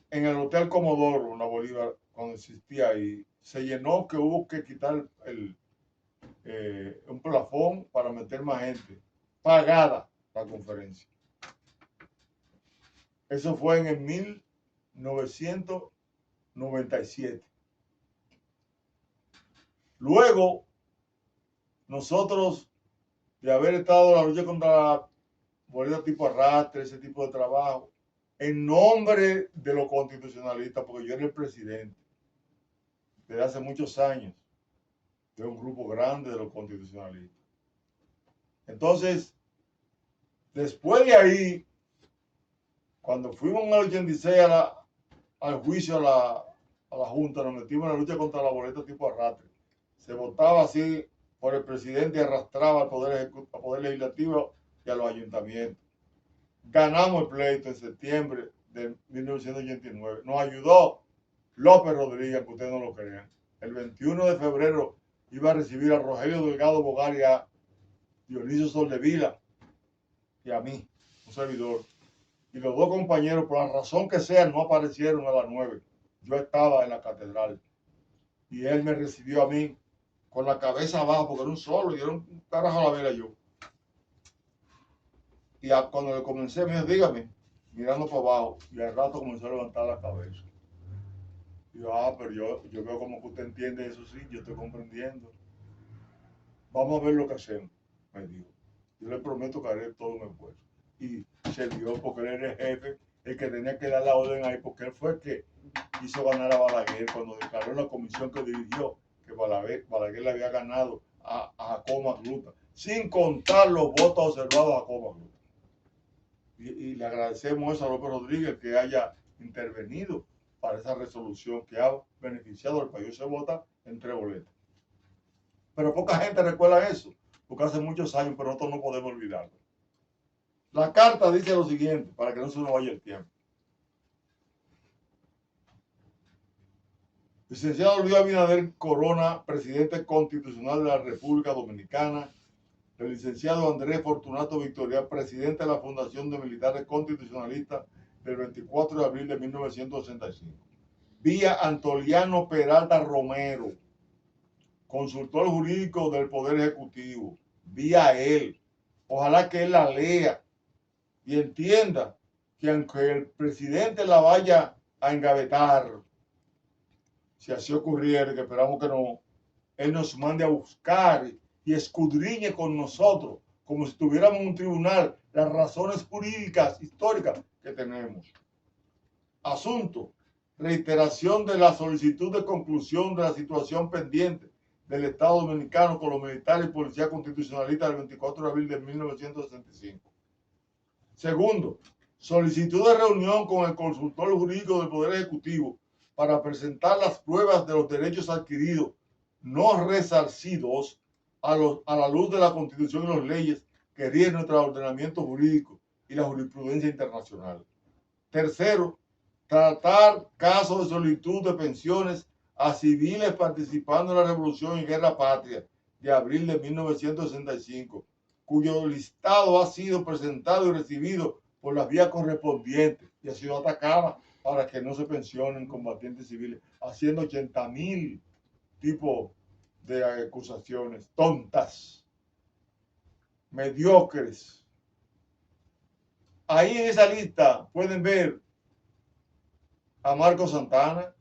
[SPEAKER 2] en el Hotel Comodoro, en la Bolívar, cuando existía ahí, se llenó que hubo que quitar un plafón para meter más gente. Pagada la conferencia. Eso fue en el 1997. Luego, nosotros, de haber estado en la lucha contra la boleta tipo arrastre, ese tipo de trabajo, en nombre de los constitucionalistas, porque yo era el presidente desde hace muchos años de un grupo grande de los constitucionalistas. Entonces, después de ahí, cuando fuimos en el 86 al juicio a la Junta, nos metimos en la lucha contra la boleta tipo arrastre. Se votaba así por el presidente y arrastraba al poder legislativo y a los ayuntamientos. Ganamos el pleito en septiembre de 1989. Nos ayudó López Rodríguez, que ustedes no lo crean. El 21 de febrero iba a recibir a Rogelio Delgado Bogar y a Dionisio Soldevila y a mí, un servidor. Y los dos compañeros, por la razón que sea, no aparecieron a las 9. Yo estaba en la catedral. Y él me recibió a mí con la cabeza abajo, porque era un solo, y era un carajo a la vela yo. Y cuando le comencé, me dijo, dígame, mirando para abajo, y al rato comenzó a levantar la cabeza. Y yo, pero yo veo como que usted entiende eso, sí, yo estoy comprendiendo. Vamos a ver lo que hacemos, me dijo. Yo le prometo que haré todo mi esfuerzo. Y se dio porque él era el jefe, el que tenía que dar la orden ahí, porque él fue el que hizo ganar a Balaguer cuando declaró en la comisión que dirigió que Balaguer le había ganado a Jacobo Magluta, sin contar los votos observados a Jacobo Magluta. Y le agradecemos eso a López Rodríguez que haya intervenido para esa resolución que ha beneficiado al país. Se vota en 3 boletas. Pero poca gente recuerda eso, porque hace muchos años, pero nosotros no podemos olvidarlo. La carta dice lo siguiente, para que no se nos vaya el tiempo. Licenciado Luis Abinader Corona, presidente constitucional de la República Dominicana. El licenciado Andrés Fortunato Victorial, presidente de la Fundación de Militares Constitucionalistas del 24 de abril de 1985. Vía Antoliano Peralta Romero, consultor jurídico del Poder Ejecutivo. Vía él. Ojalá que él la lea y entienda que aunque el presidente la vaya a engavetar, si así ocurriera, que esperamos que no, él nos mande a buscar y escudriñe con nosotros, como si tuviéramos un tribunal, las razones jurídicas históricas que tenemos. Asunto: reiteración de la solicitud de conclusión de la situación pendiente del Estado Dominicano con los militares y policías constitucionalistas del 24 de abril de 1965. Segundo, solicitud de reunión con el consultor jurídico del Poder Ejecutivo para presentar las pruebas de los derechos adquiridos no resarcidos a la luz de la Constitución y las leyes que rigen nuestro ordenamiento jurídico y la jurisprudencia internacional. Tercero, tratar casos de solicitud de pensiones a civiles participando en la Revolución y Guerra Patria de abril de 1965, cuyo listado ha sido presentado y recibido por las vías correspondientes y ha sido atacada para que no se pensionen combatientes civiles, haciendo 80,000 tipos de acusaciones tontas, mediocres. Ahí en esa lista pueden ver a Marco Santana,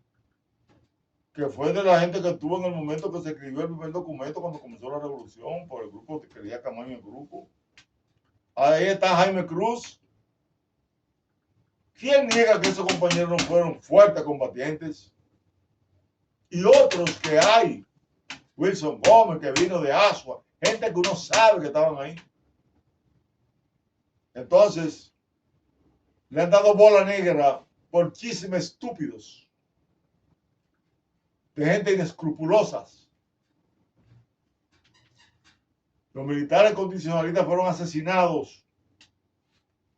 [SPEAKER 2] que fue de la gente que estuvo en el momento que se escribió el primer documento cuando comenzó la revolución por el grupo que quería Camaño el grupo. Ahí está Jaime Cruz. ¿Quién niega que esos compañeros no fueron fuertes combatientes? Y otros que hay, Wilson Gómez, que vino de Asua, gente que uno sabe que estaban ahí. Entonces, le han dado bola negra por chismes estúpidos, de gente inescrupulosas. Los militares constitucionalistas fueron asesinados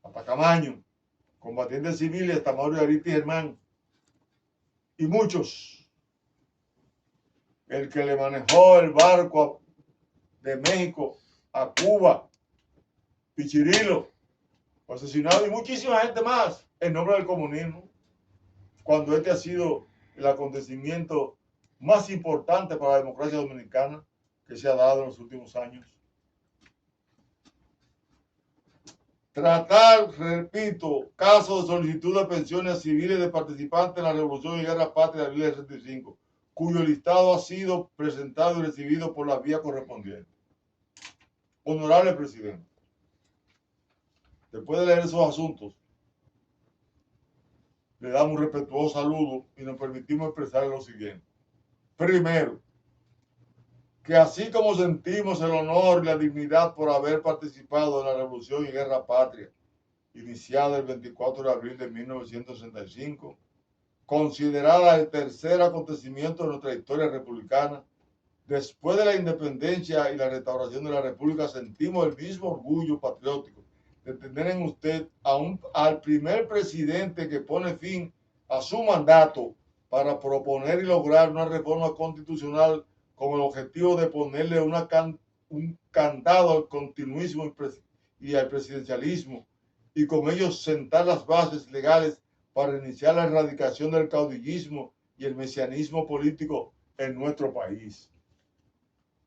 [SPEAKER 2] hasta Camaño, combatientes civiles hasta Mauro Ariti Germán, y muchos. El que le manejó el barco de México a Cuba, Pichirilo, fue asesinado, y muchísima gente más en nombre del comunismo, cuando este ha sido el acontecimiento más importante para la democracia dominicana que se ha dado en los últimos años. Tratar, repito, casos de solicitud de pensiones civiles de participantes en la Revolución y Guerra Patria de abril del 65, cuyo listado ha sido presentado y recibido por las vías correspondientes. Honorable presidente, después de leer esos asuntos, le damos un respetuoso saludo y nos permitimos expresar lo siguiente. Primero, que así como sentimos el honor y la dignidad por haber participado en la Revolución y Guerra Patria, iniciada el 24 de abril de 1965, considerada el tercer acontecimiento de nuestra historia republicana, después de la independencia y la restauración de la República, sentimos el mismo orgullo patriótico de tener en usted al primer presidente que pone fin a su mandato para proponer y lograr una reforma constitucional con el objetivo de ponerle un candado al continuismo y al presidencialismo, y con ello sentar las bases legales para iniciar la erradicación del caudillismo y el mesianismo político en nuestro país.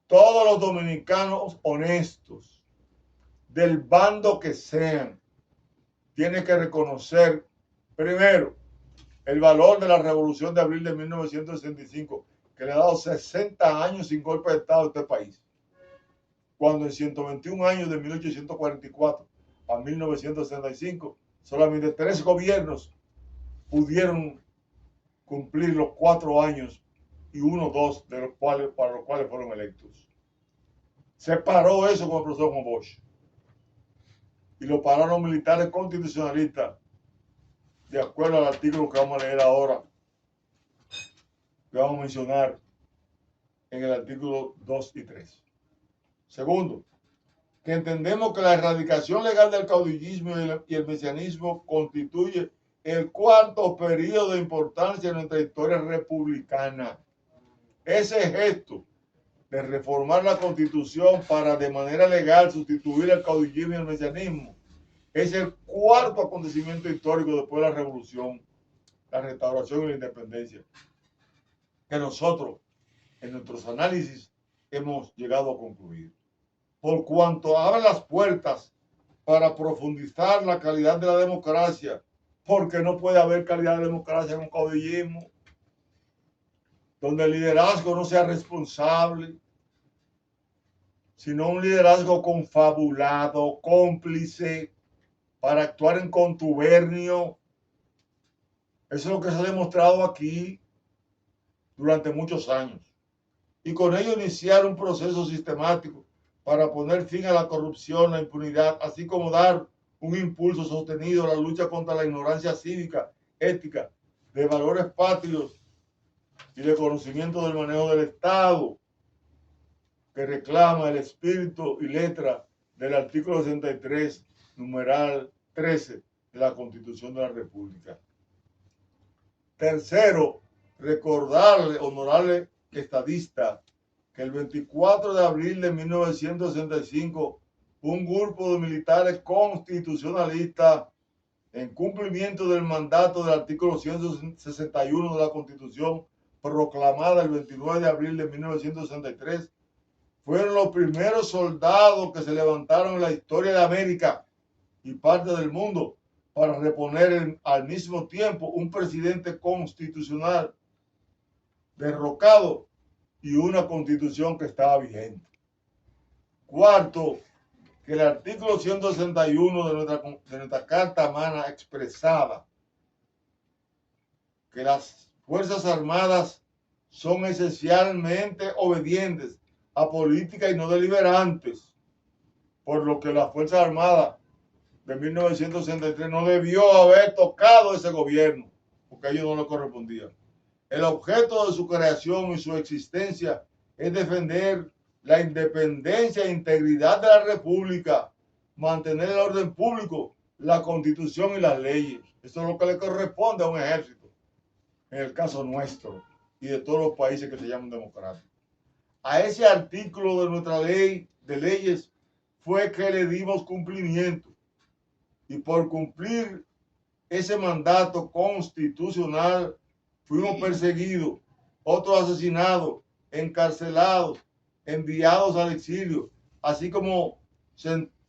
[SPEAKER 2] Todos los dominicanos honestos, del bando que sean, tienen que reconocer, primero, el valor de la Revolución de abril de 1965, que le ha dado 60 años sin golpe de Estado a este país, cuando en 121 años de 1844 a 1965, solamente 3 gobiernos pudieron cumplir los 4 años y 2 de los cuales, para los cuales fueron electos. Se paró eso con el profesor Juan Bosch y lo pararon los militares constitucionalistas, de acuerdo al artículo que vamos a leer ahora, que vamos a mencionar en el artículo 2 y 3. Segundo, que entendemos que la erradicación legal del caudillismo y el mesianismo constituye el 4º periodo de importancia en nuestra historia republicana. Ese gesto de reformar la Constitución para de manera legal sustituir el caudillismo y el mesianismo es el 4º acontecimiento histórico después de la Revolución, la restauración y la independencia, que nosotros en nuestros análisis hemos llegado a concluir. Por cuanto abre las puertas para profundizar la calidad de la democracia, porque no puede haber calidad de democracia en un caudillismo, donde el liderazgo no sea responsable, sino un liderazgo confabulado, cómplice, para actuar en contubernio. Eso es lo que se ha demostrado aquí durante muchos años. y con ello iniciar un proceso sistemático para poner fin a la corrupción, la impunidad, así como dar un impulso sostenido a la lucha contra la ignorancia cívica, ética, de valores patrios y de conocimiento del manejo del Estado, que reclama el espíritu y letra del artículo 63, numeral 13 de la Constitución de la República. Tercero, recordarle, honorable estadista, que el 24 de abril de 1965, un grupo de militares constitucionalistas, en cumplimiento del mandato del artículo 161 de la Constitución, proclamada el 29 de abril de 1963, fueron los primeros soldados que se levantaron en la historia de América y parte del mundo para reponer al mismo tiempo un presidente constitucional derrocado y una constitución que estaba vigente. Cuarto, que el artículo 161 de nuestra Carta Magna expresaba que las Fuerzas Armadas son esencialmente obedientes a políticas y no deliberantes, por lo que la Fuerza Armada de 1963 no debió haber tocado ese gobierno, porque a ellos no le correspondía. El objeto de su creación y su existencia es defender la independencia e integridad de la República, mantener el orden público, la Constitución y las leyes. Eso es lo que le corresponde a un ejército, en el caso nuestro y de todos los países que se llaman democráticos. A ese artículo de nuestra ley de leyes fue que le dimos cumplimiento, y por cumplir ese mandato constitucional fuimos perseguidos, otros asesinados, encarcelados, enviados al exilio, así como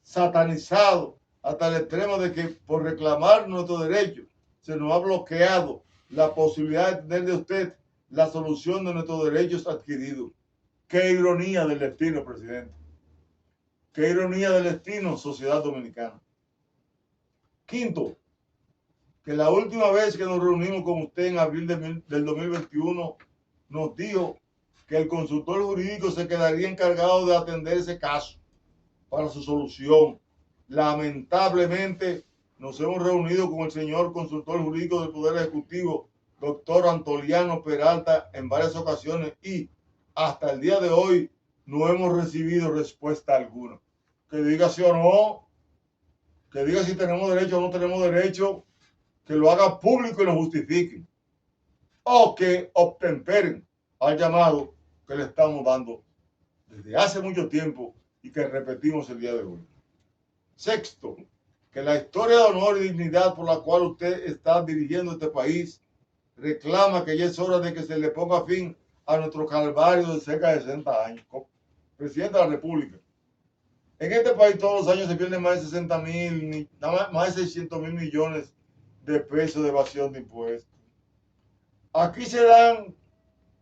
[SPEAKER 2] satanizados hasta el extremo de que por reclamar nuestros derechos se nos ha bloqueado la posibilidad de tener de usted la solución de nuestros derechos adquiridos. Qué ironía del destino, presidente. Qué ironía del destino, sociedad dominicana. Quinto, que la última vez que nos reunimos con usted en abril del 2021 nos dijo que el consultor jurídico se quedaría encargado de atender ese caso para su solución. Lamentablemente nos hemos reunido con el señor consultor jurídico del Poder Ejecutivo, doctor Antoliano Peralta, en varias ocasiones y hasta el día de hoy no hemos recibido respuesta alguna. Que diga sí o no, que diga si tenemos derecho o no tenemos derecho, que lo haga público y lo justifiquen, o que obtemperen al llamado que le estamos dando desde hace mucho tiempo y que repetimos el día de hoy. Sexto, que la historia de honor y dignidad por la cual usted está dirigiendo este país reclama que ya es hora de que se le ponga fin a nuestro calvario de cerca de 60 años. Presidente de la República, en este país todos los años se pierden más de 60.000, más de 600.000 millones de pesos de evasión de impuestos. Aquí se dan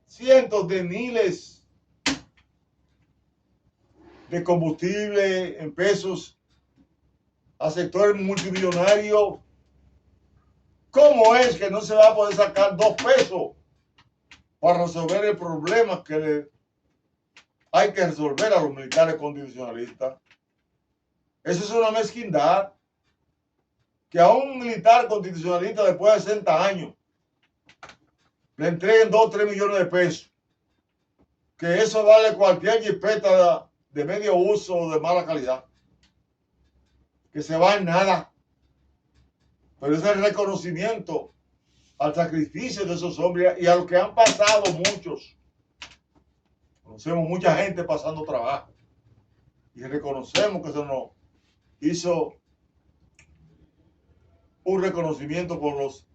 [SPEAKER 2] cientos de miles de combustible en pesos a sectores multimillonarios. ¿Cómo es que no se va a poder sacar 2 pesos para resolver el problema que hay que resolver a los militares constitucionalistas? Eso es una mezquindad. Que a un militar constitucionalista después de 60 años le entreguen 2 o 3 millones de pesos. Que eso vale cualquier jipeta de medio uso o de mala calidad. Que se va en nada. Pero es el reconocimiento al sacrificio de esos hombres y a los que han pasado muchos. Conocemos mucha gente pasando trabajo. Y reconocemos que se nos hizo un reconocimiento con los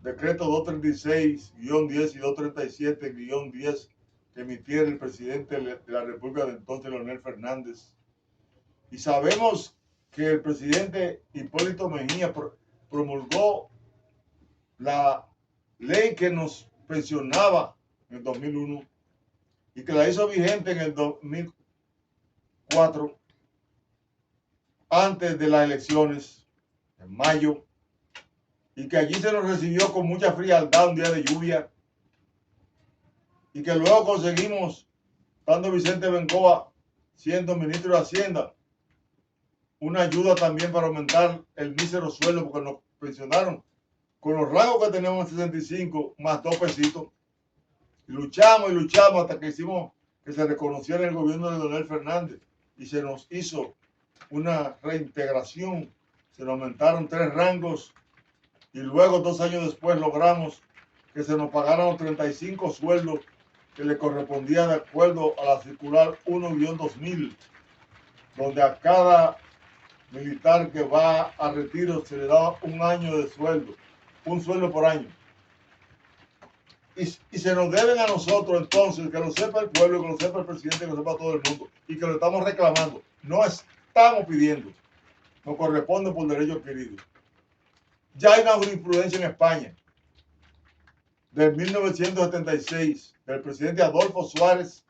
[SPEAKER 2] decretos 236-10 y 237-10 que emitiera el presidente de la República de entonces, Leonel Fernández. Y sabemos que el presidente Hipólito Mejía promulgó la ley que nos pensionaba en el 2001 y que la hizo vigente en el 2004, antes de las elecciones, en mayo, y que allí se nos recibió con mucha frialdad un día de lluvia, y que luego conseguimos estando Vicente Bengoa siendo ministro de Hacienda, una ayuda también para aumentar el mísero sueldo, porque nos pensionaron con los rangos que tenemos en 65 más 2 pesitos. Y luchamos hasta que hicimos que se reconociera el gobierno de Leonel Fernández y se nos hizo una reintegración, se nos aumentaron 3 rangos y luego 2 años después logramos que se nos pagaran los 35 sueldos que le correspondía de acuerdo a la circular 1-2000, donde a cada militar que va a retiro se le da 1 año de sueldo, un sueldo por año. Y se nos deben a nosotros entonces, que lo sepa el pueblo, que lo sepa el presidente, que lo sepa todo el mundo, y que lo estamos reclamando. No estamos pidiendo, nos corresponde por derecho adquirido. Ya hay una jurisprudencia en España de 1976 del presidente Adolfo Suárez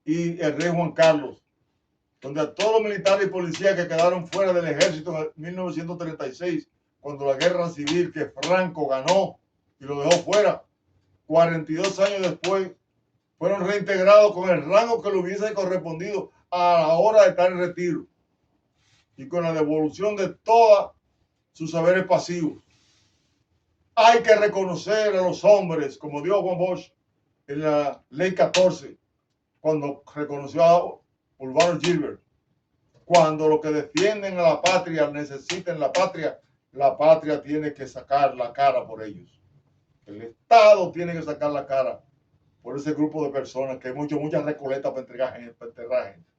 [SPEAKER 2] y el rey Juan Carlos, donde a todos los militares y policías que quedaron fuera del ejército en 1936, cuando la guerra civil que Franco ganó y lo dejó fuera, 42 años después, fueron reintegrados con el rango que le hubiese correspondido a la hora de estar en retiro y con la devolución de todos sus saberes pasivos. Hay que reconocer a los hombres, como dijo Juan Bosch en la ley 14, cuando reconoció a Urbano Gilbert, cuando los que defienden a la patria necesiten la patria tiene que sacar la cara por ellos. El Estado tiene que sacar la cara por ese grupo de personas, que hay muchas recoletas para enterrar gente.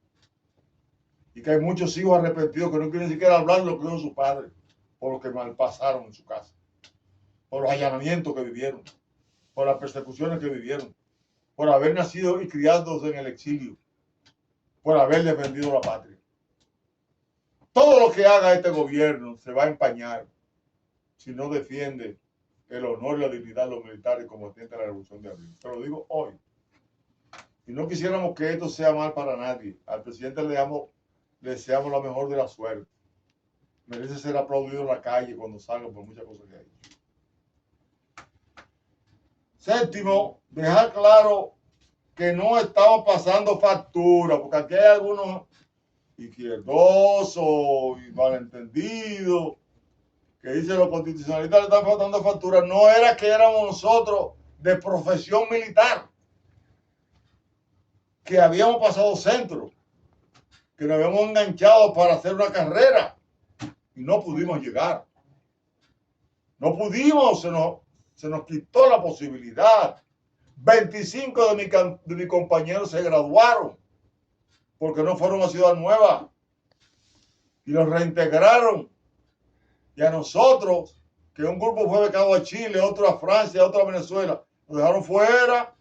[SPEAKER 2] Y que hay muchos hijos arrepentidos que no quieren ni siquiera hablar de lo que hizo su padre, por lo que malpasaron en su casa, por los allanamientos que vivieron, por las persecuciones que vivieron, por haber nacido y criados en el exilio, por haber defendido la patria. Todo lo que haga este gobierno se va a empañar si no defiende el honor y la dignidad de los militares combatientes de la Revolución de Abril. Pero lo digo hoy. Y no quisiéramos que esto sea mal para nadie. Al presidente le deseamos la mejor de la suerte. Merece ser aplaudido en la calle cuando salga por muchas cosas que hay. Séptimo, dejar claro que no estamos pasando factura, porque aquí hay algunos izquierdosos y malentendidos que dicen los constitucionalistas le están faltando factura. No era que éramos nosotros de profesión militar, que habíamos pasado centro, que nos habíamos enganchado para hacer una carrera y no pudimos llegar. No pudimos, se nos quitó la posibilidad. 25 de mis compañeros se graduaron porque no fueron a Ciudad Nueva y los reintegraron. Y a nosotros, que un grupo fue becado a Chile, otro a Francia, otro a Venezuela, nos dejaron fuera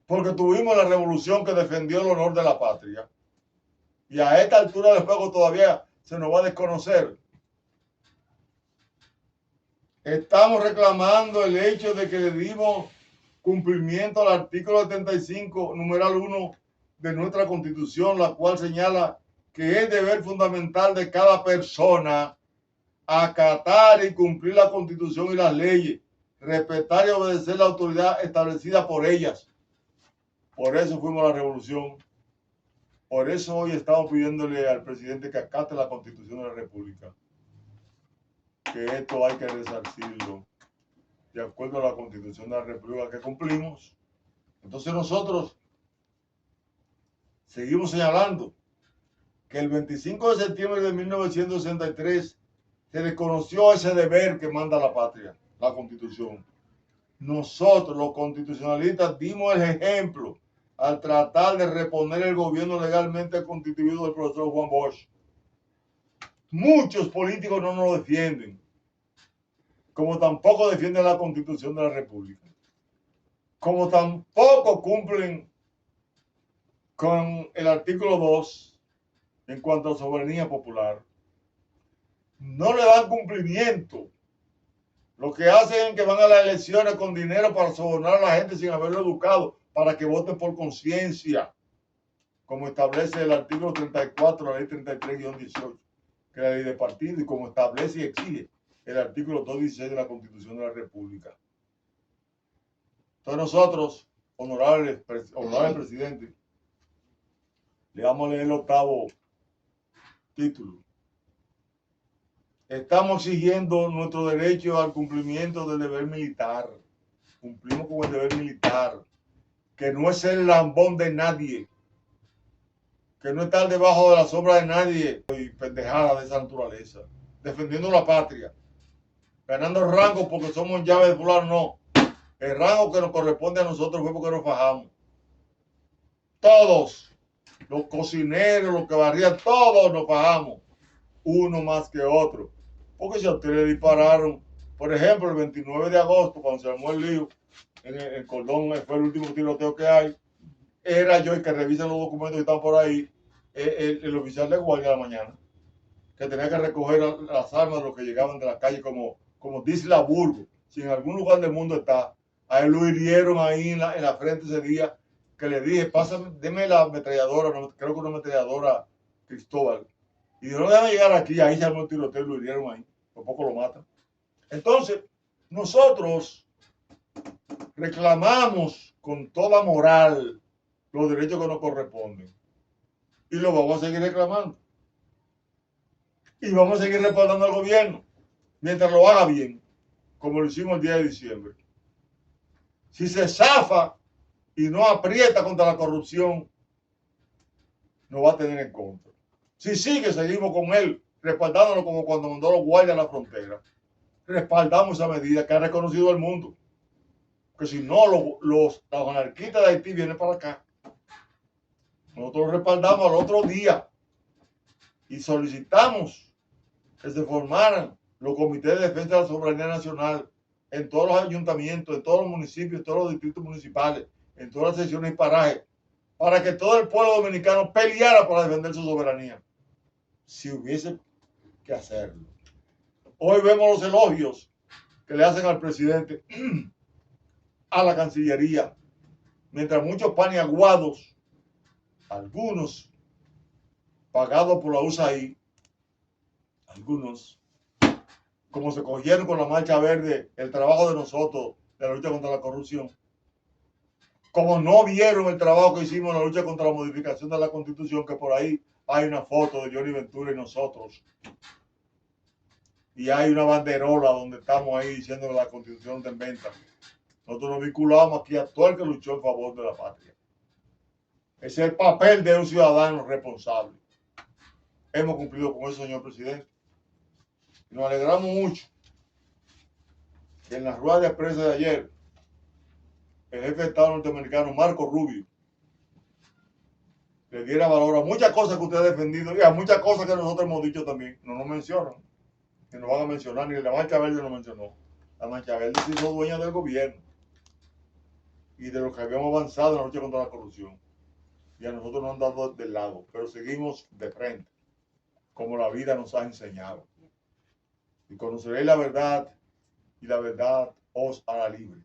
[SPEAKER 2] porque tuvimos la revolución que defendió el honor de la patria. Y a esta altura del juego todavía se nos va a desconocer. Estamos reclamando el hecho de que le dimos cumplimiento al artículo 75, numeral 1 de nuestra Constitución, la cual señala que es deber fundamental de cada persona acatar y cumplir la Constitución y las leyes, respetar y obedecer la autoridad establecida por ellas. Por eso fuimos a la revolución. Por eso hoy estamos pidiéndole al presidente que acate la Constitución de la República. Que esto hay que resarcirlo de acuerdo a la Constitución de la República que cumplimos. Entonces nosotros seguimos señalando que el 25 de septiembre de 1963 se reconoció ese deber que manda la patria, la Constitución. Nosotros, los constitucionalistas, dimos el ejemplo al tratar de reponer el gobierno legalmente constituido del profesor Juan Bosch. Muchos políticos no nos lo defienden, como tampoco defienden la Constitución de la República, como tampoco cumplen con el artículo 2 en cuanto a soberanía popular. No le dan cumplimiento. Lo que hacen es que van a las elecciones con dinero para sobornar a la gente sin haberlo educado, para que voten por conciencia, como establece el artículo 34 de la ley 33-18, que es la ley de partido, y como establece y exige el artículo 216 de la Constitución de la República. Entonces nosotros honorable presidente, le vamos a leer el 8º título. Estamos exigiendo nuestro derecho al cumplimiento del deber militar. Cumplimos con el deber militar, que no es el lambón de nadie, que no estar debajo de la sombra de nadie y pendejada de esa naturaleza, defendiendo la patria, ganando rango porque somos llave de fulano, no. El rango que nos corresponde a nosotros fue porque nos fajamos. Todos, los cocineros, los que barrían, todos nos fajamos, uno más que otro. Porque si a ustedes le dispararon, por ejemplo, el 29 de agosto, cuando se armó el lío, en el cordón, fue el último tiroteo que hay, era yo el que revisa los documentos que están por ahí, el oficial de guardia de la mañana, que tenía que recoger las armas de los que llegaban de la calle, como dice la Burgo. Si en algún lugar del mundo está, a él lo hirieron ahí en la frente ese día, que le dije, pásame, deme la ametralladora, creo que una ametralladora Cristóbal. Y dijo, no, déjame llegar aquí, ahí se armó el tiroteo y lo hirieron ahí, por poco lo matan. Entonces, nosotros reclamamos con toda moral los derechos que nos corresponden. Y lo vamos a seguir reclamando. Y vamos a seguir respaldando al gobierno mientras lo haga bien, como lo hicimos el día de diciembre. Si se zafa y no aprieta contra la corrupción, nos va a tener en contra. Si sigue, seguimos con él, respaldándolo como cuando mandó los guardias a la frontera. Respaldamos esa medida que ha reconocido el mundo. Que si no, los anarquistas de Haití vienen para acá. Nosotros respaldamos al otro día y solicitamos que se formaran los comités de defensa de la soberanía nacional en todos los ayuntamientos, en todos los municipios, en todos los distritos municipales, en todas las secciones y parajes, para que todo el pueblo dominicano peleara para defender su soberanía, si hubiese que hacerlo. Hoy vemos los elogios que le hacen al presidente, a la Cancillería, mientras muchos paniaguados, algunos pagados por la USAID, algunos, como se cogieron con la Marcha Verde, el trabajo de nosotros de la lucha contra la corrupción, como no vieron el trabajo que hicimos en la lucha contra la modificación de la Constitución, que por ahí hay una foto de Johnny Ventura y nosotros, y hay una banderola donde estamos ahí diciendo que la Constitución está en venta. Nosotros nos vinculamos aquí a todo el que luchó en favor de la patria. Ese es el papel de un ciudadano responsable. Hemos cumplido con eso, señor presidente. Y nos alegramos mucho que en la rueda de prensa de ayer, el jefe de Estado norteamericano, Marco Rubio, le diera valor a muchas cosas que usted ha defendido y a muchas cosas que nosotros hemos dicho también. No nos mencionan, ni nos van a mencionar, ni la Marcha Verde nos mencionó. La Marcha Verde se hizo dueña del gobierno y de lo que habíamos avanzado en la lucha contra la corrupción. Y a nosotros nos han dado del lado, pero seguimos de frente, como la vida nos ha enseñado. Y conoceréis la verdad, y la verdad os hará libre.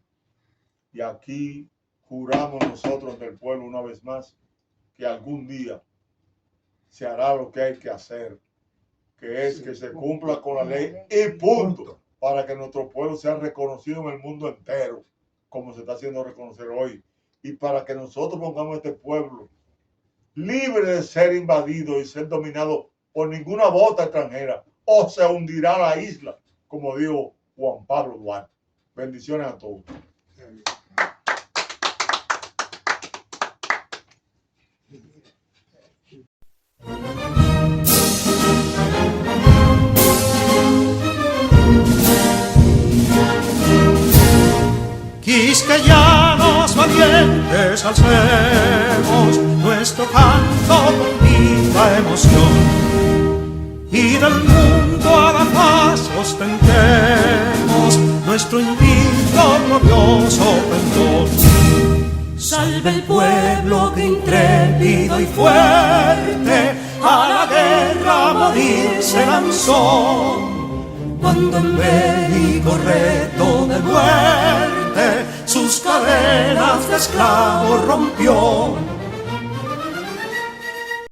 [SPEAKER 2] Y aquí juramos nosotros ante el pueblo una vez más que algún día se hará lo que hay que hacer, que es que se cumpla con la ley y punto, para que nuestro pueblo sea reconocido en el mundo entero, como se está haciendo reconocer hoy, y para que nosotros pongamos este pueblo libre de ser invadido y ser dominado por ninguna bota extranjera, o se hundirá la isla, como dijo Juan Pablo Duarte. Bendiciones a todos.
[SPEAKER 1] Quisqueyanos valientes alcemos nuestro canto con viva emoción, y del mundo a la paz ostentemos nuestro invicto glorioso pendón. Salve el pueblo que intrépido y fuerte a la guerra a morir se lanzó, cuando en bélico reto de muerte sus cadenas de esclavos rompió.